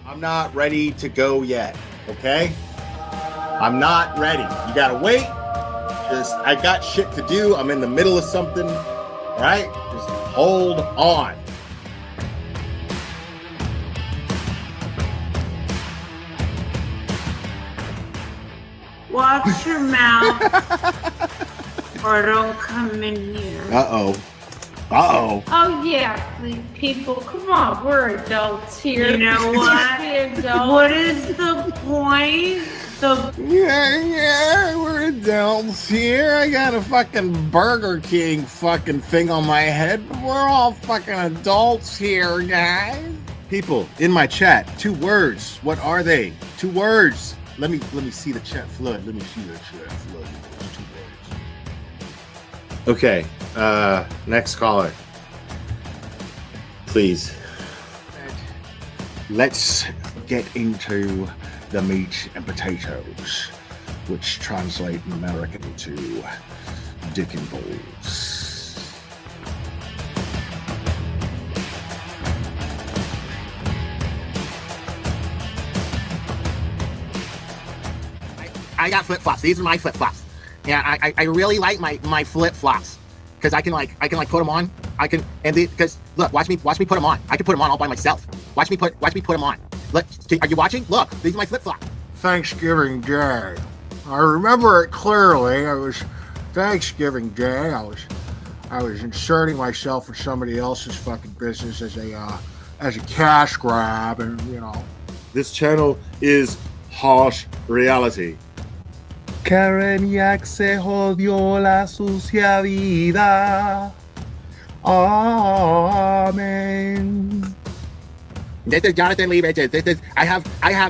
I'm not ready to go yet, okay? I'm not ready. You gotta wait. I got shit to do. I'm in the middle of something, all right? Just hold on. Watch your mouth or don't come in here. Uh-oh. Uh-oh. Oh, yeah, people, come on, we're adults here. You know what? What is the point? Yeah, we're adults here. I got a fucking Burger King fucking thing on my head. We're all fucking adults here, guys. People in my chat, 2 words. What are they? 2 words. Let me see the chat flood. Let me see the chat flood. 2 words. Okay, next caller. Please. Let's get into the meat and potatoes, which translate in American to dick and balls. I got flip flops. These are my flip flops. Yeah, I really like my flip flops because I can put them on. Because look, watch me put them on. I can put them on all by myself. Watch me put them on. Look, are you watching? Look, these are my flip flops. Thanksgiving Day. I remember it clearly. It was Thanksgiving Day. I was inserting myself in somebody else's fucking business as a cash grab, and you know. This channel is harsh reality. Karen Yak se jodió la sucia vida. Amen. This is Jonathan Lee Riches. I have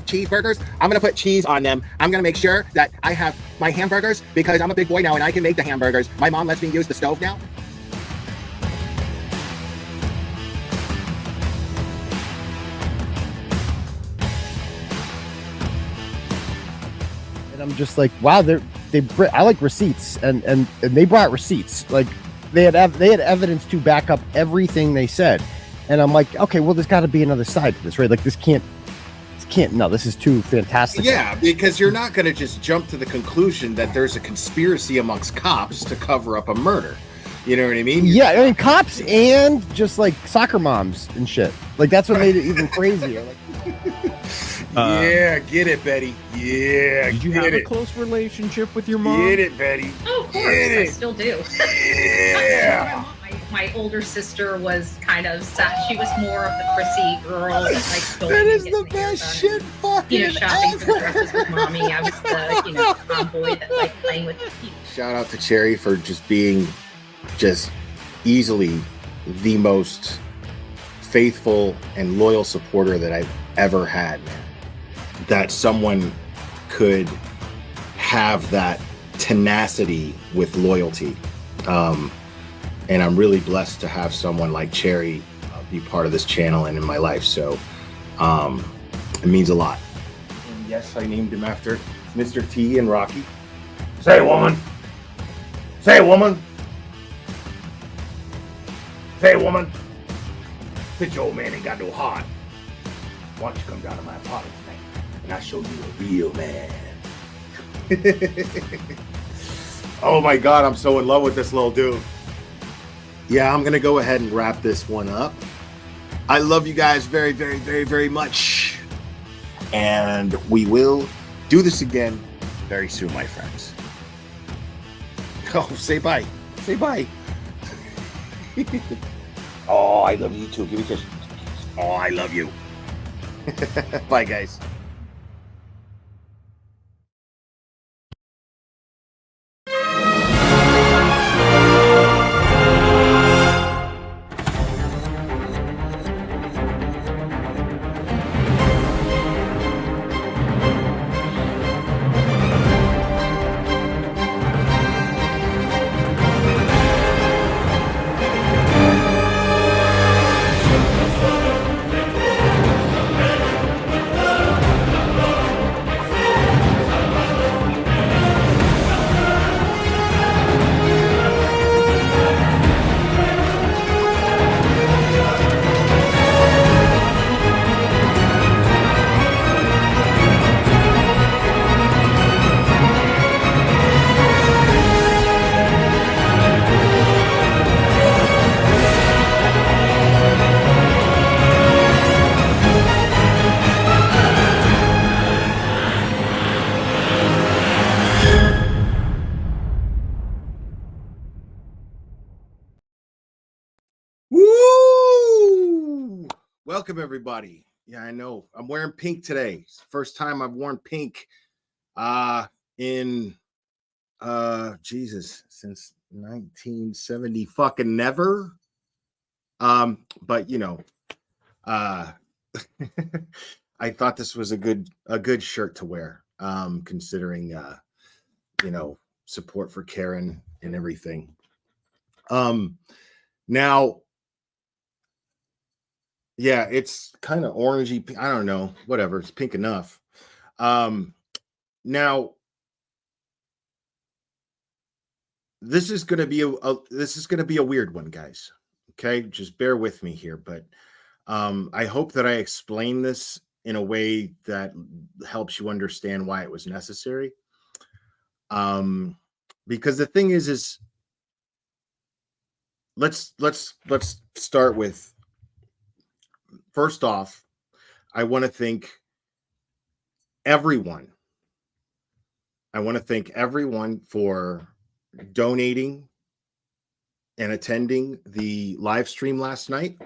cheeseburgers. I'm gonna put cheese on them. I'm gonna make sure that I have my hamburgers because I'm a big boy now and I can make the hamburgers. My mom lets me use the stove now. And I'm just like, wow, I like receipts, and they brought receipts. Like they had evidence to back up everything they said, and I'm like, okay, well, there's got to be another side to this, right? Like this can't. No, this is too fantastic. Yeah, because you're not going to just jump to the conclusion that there's a conspiracy amongst cops to cover up a murder. You know what I mean? Yeah, I mean cops and just like soccer moms and shit. Like that's what made it even crazier. Like, yeah, get it, Betty. Yeah, did you have a close relationship with your mom? Get it, Betty. Oh, of course, I still do. Yeah. My older sister was kind of sad. She was more of the prissy girl that likes going. That is the best shit fucking shopping ever. for dresses with mommy. I was the tomboy that liked playing with the feet. Shout out to Cherry for just being easily the most faithful and loyal supporter that I've ever had, man. That someone could have that tenacity with loyalty. And I'm really blessed to have someone like Cherry be part of this channel and in my life. So it means a lot. And yes, I named him after Mr. T and Rocky. Say, woman. Say, woman. Say, woman. Said your old man ain't got no heart. Why don't you come down to my apartment tonight and I'll show you a real man. Oh my God, I'm so in love with this little dude. Yeah, I'm gonna go ahead and wrap this one up. I love you guys very, very, very, very much. And we will do this again very soon, my friends. Oh, say bye. Say bye. Oh, I love you too. Give me a kiss. Oh, I love you. Bye, guys. Woo! Welcome everybody. Yeah, I know. I'm wearing pink today. It's the first time I've worn pink in Jesus since 1970 fucking never. But you know, uh I thought this was a good shirt to wear, considering you know, support for Karen and everything. Now, yeah, it's kind of orangey. I don't know, whatever. It's pink enough. Now this is going to be a weird one, guys. Okay, just bear with me here, but I hope that I explain this in a way that helps you understand why it was necessary. Because the thing is let's start with, first off, I want to thank everyone. I want to thank everyone for donating and attending the live stream last night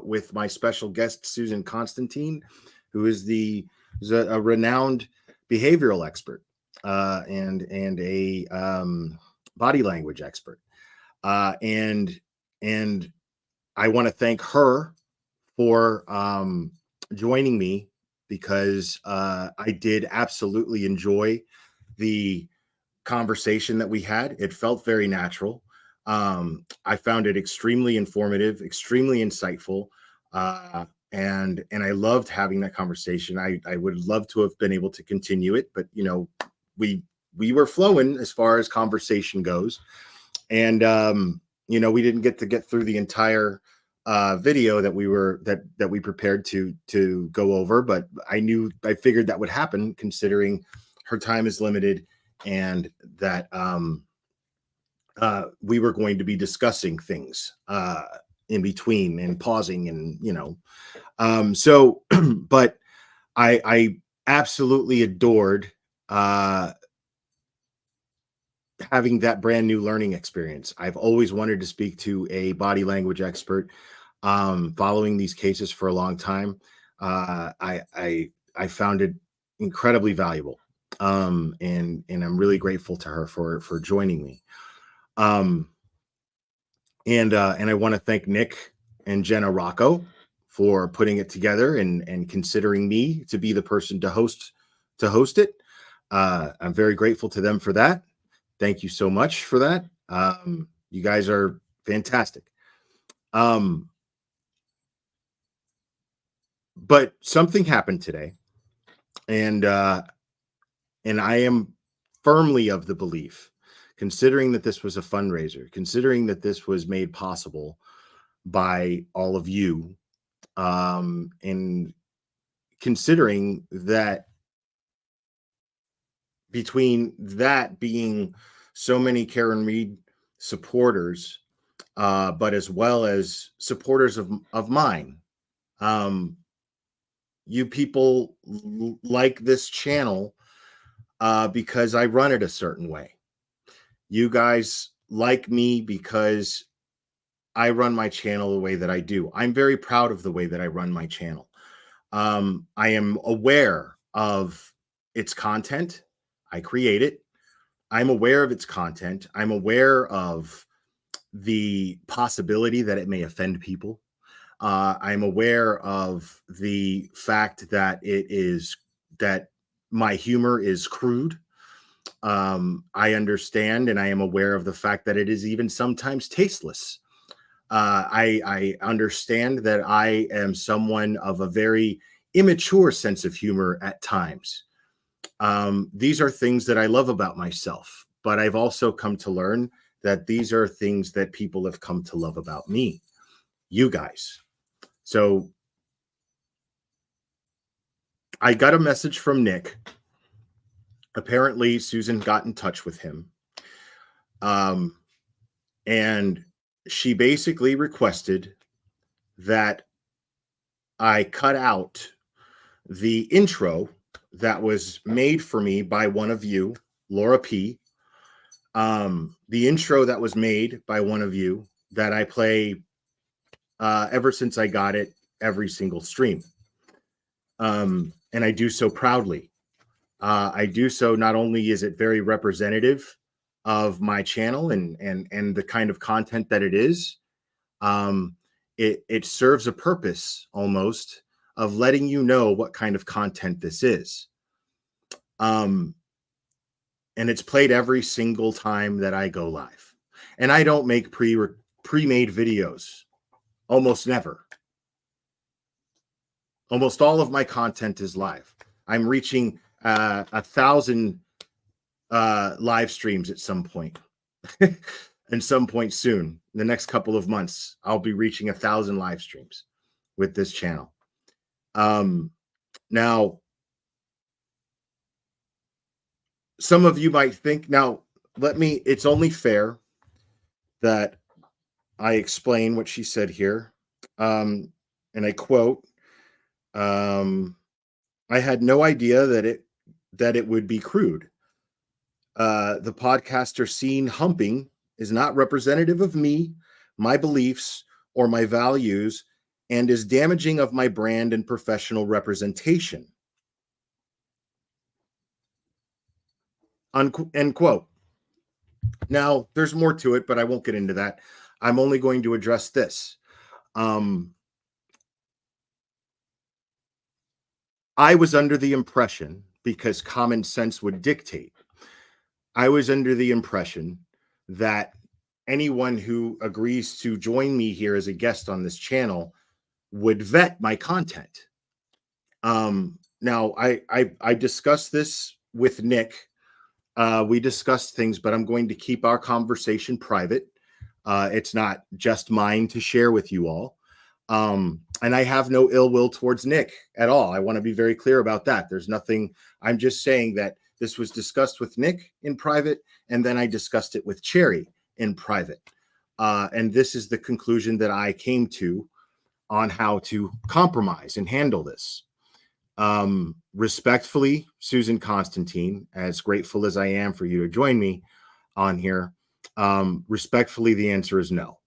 with my special guest, Susan Constantine, who is a renowned behavioral expert and a body language expert. And I want to thank her for joining me, because I did absolutely enjoy the conversation that we had. It felt very natural. I found it extremely informative, extremely insightful, and I loved having that conversation. I would love to have been able to continue it, but you know, we were flowing as far as conversation goes, and you know, we didn't get through the entire video that we prepared to go over, but I figured that would happen, considering her time is limited, and that we were going to be discussing things in between and pausing, and you know, so but I absolutely adored having that brand new learning experience. I've always wanted to speak to a body language expert, following these cases for a long time. I found it incredibly valuable, and I'm really grateful to her for joining me. And I want to thank Nick and Jenna Rocco for putting it together and considering me to be the person to host it. I'm very grateful to them for that. Thank you so much for that. You guys are fantastic. But something happened today, and I am firmly of the belief, considering that this was a fundraiser, considering that this was made possible by all of you, and considering that between that being so many Karen Reed supporters, but as well as supporters of mine, you people like this channel because I run it a certain way. You guys like me because I run my channel the way that I do. I'm very proud of the way that I run my channel. I am aware of its content. I create it. I'm aware of its content. I'm aware of the possibility that it may offend people. I'm aware of the fact that that my humor is crude. I understand, and I am aware of the fact that it is even sometimes tasteless. I understand that I am someone of a very immature sense of humor at times. These are things that I love about myself, but I've also come to learn that these are things that people have come to love about me, you guys. So I got a message from Nick. Apparently, Susan got in touch with him. And she basically requested that I cut out the intro that was made for me by one of you, Laura P. The intro that was made by one of you that I play ever since I got it every single stream. And I do so proudly. I do so not only is it very representative of my channel and the kind of content that it is, it serves a purpose almost of letting you know what kind of content this is. And it's played every single time that I go live. And I don't make pre-made videos, almost never. Almost all of my content is live. I'm reaching 1,000 live streams at some point. And some point soon, in the next couple of months, I'll be reaching 1,000 live streams with this channel. Now, some of you might think, now, it's only fair that I explain what she said here. And I quote, I had no idea that it would be crude. The podcaster scene humping is not representative of me, my beliefs, or my values, and is damaging of my brand and professional representation. End quote. Now, there's more to it, but I won't get into that. I'm only going to address this. I was under the impression, because common sense would dictate, I was under the impression that anyone who agrees to join me here as a guest on this channel would vet my content. Now, I discussed this with Nick. We discussed things, but I'm going to keep our conversation private. It's not just mine to share with you all. And I have no ill will towards Nick at all. I want to be very clear about that. There's nothing, I'm just saying that this was discussed with Nick in private, and then I discussed it with Cherry in private. And this is the conclusion that I came to on how to compromise and handle this. Respectfully, Susan Constantine, as grateful as I am for you to join me on here, respectfully, the answer is no.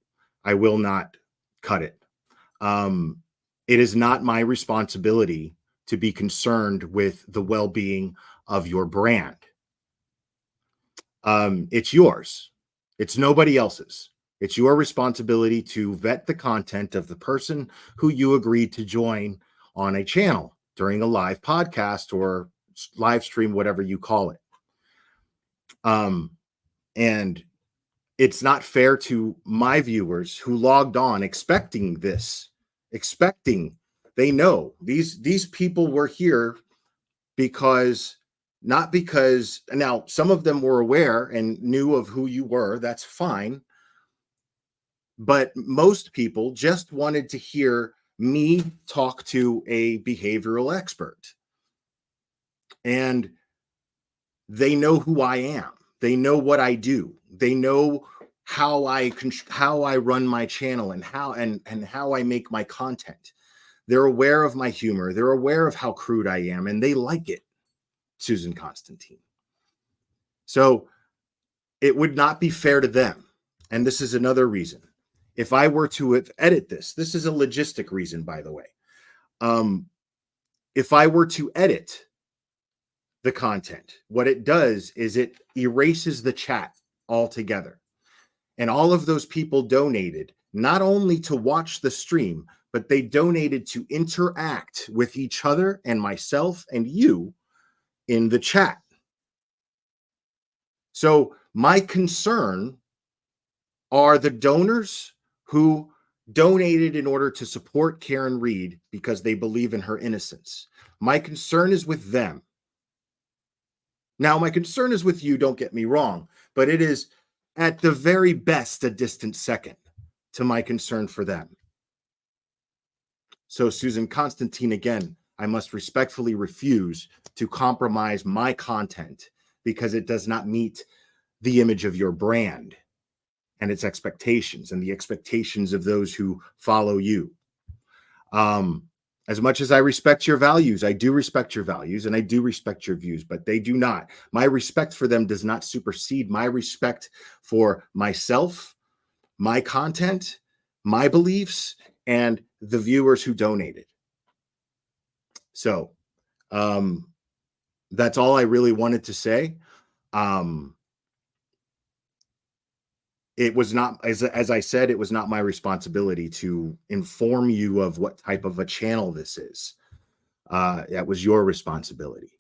I will not cut it. It is not my responsibility to be concerned with the well-being of your brand. It's yours. It's nobody else's. It's your responsibility to vet the content of the person who you agreed to join on a channel during a live podcast or live stream, whatever you call it. And it's not fair to my viewers who logged on expecting this, they know these people were here because, not because, now some of them were aware and knew of who you were, that's fine. But most people just wanted to hear me talk to a behavioral expert. And they know who I am. They know what I do. They know how I run my channel and how I make my content. They're aware of my humor. They're aware of how crude I am, and they like it, Susan Constantine. So it would not be fair to them. And this is another reason. If I were to edit this is a logistic reason, by the way. If I were to edit the content, what it does is it erases the chat altogether. And all of those people donated not only to watch the stream, but they donated to interact with each other and myself and you in the chat. So my concern are the donors who donated in order to support Karen Reed because they believe in her innocence. My concern is with them. Now, my concern is with you, don't get me wrong, but it is at the very best a distant second to my concern for them. So, Susan Constantine, again, I must respectfully refuse to compromise my content because it does not meet the image of your brand and its expectations and the expectations of those who follow you. As much as I respect your values, I do respect your values and I do respect your views, but they do not. My respect for them does not supersede my respect for myself, my content, my beliefs, and the viewers who donated. So that's all I really wanted to say. It was not, as I said, it was not my responsibility to inform you of what type of a channel this is. That was your responsibility.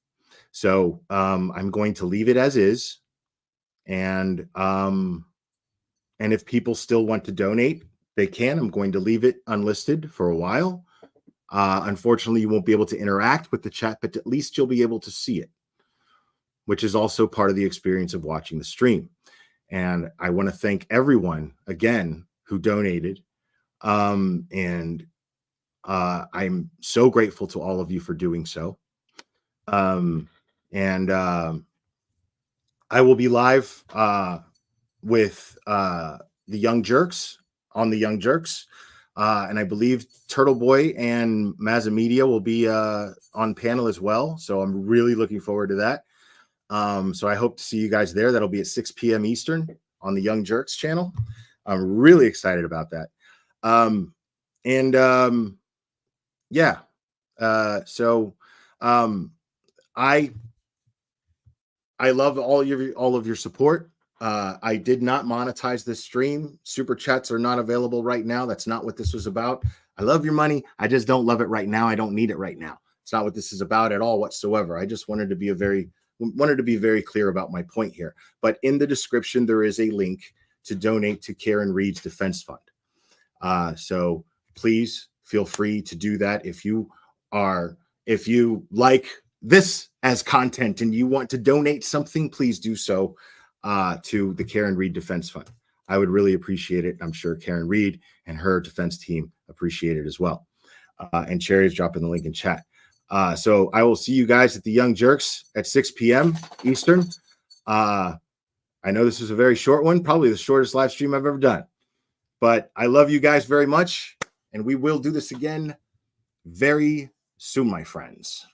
So I'm going to leave it as is. And if people still want to donate, they can. I'm going to leave it unlisted for a while. Unfortunately, you won't be able to interact with the chat, but at least you'll be able to see it, which is also part of the experience of watching the stream. And I want to thank everyone again who donated. And I'm so grateful to all of you for doing so. I will be live with the Young Jerks on the Young Jerks. And I believe Turtle Boy and Mazza Media will be on panel as well. So I'm really looking forward to that. So I hope to see you guys there. That'll be at 6 p.m. Eastern on the Young Jerks channel. I'm really excited about that. Yeah. I love all of your support. I did not monetize this stream. Super chats are not available right now. That's not what this was about. I love your money. I just don't love it right now. I don't need it right now. It's not what this is about at all whatsoever. I just wanted to be very clear about my point here. But in the description, there is a link to donate to Karen Reed's Defense Fund. So please feel free to do that. If you like this as content and you want to donate something, please do so to the Karen Reed Defense Fund. I would really appreciate it. I'm sure Karen Reed and her defense team appreciate it as well. And Cherry's dropping the link in chat. So I will see you guys at the Young Jerks at 6 p.m. Eastern. I know this is a very short one, probably the shortest live stream I've ever done. But I love you guys very much, and we will do this again very soon, my friends.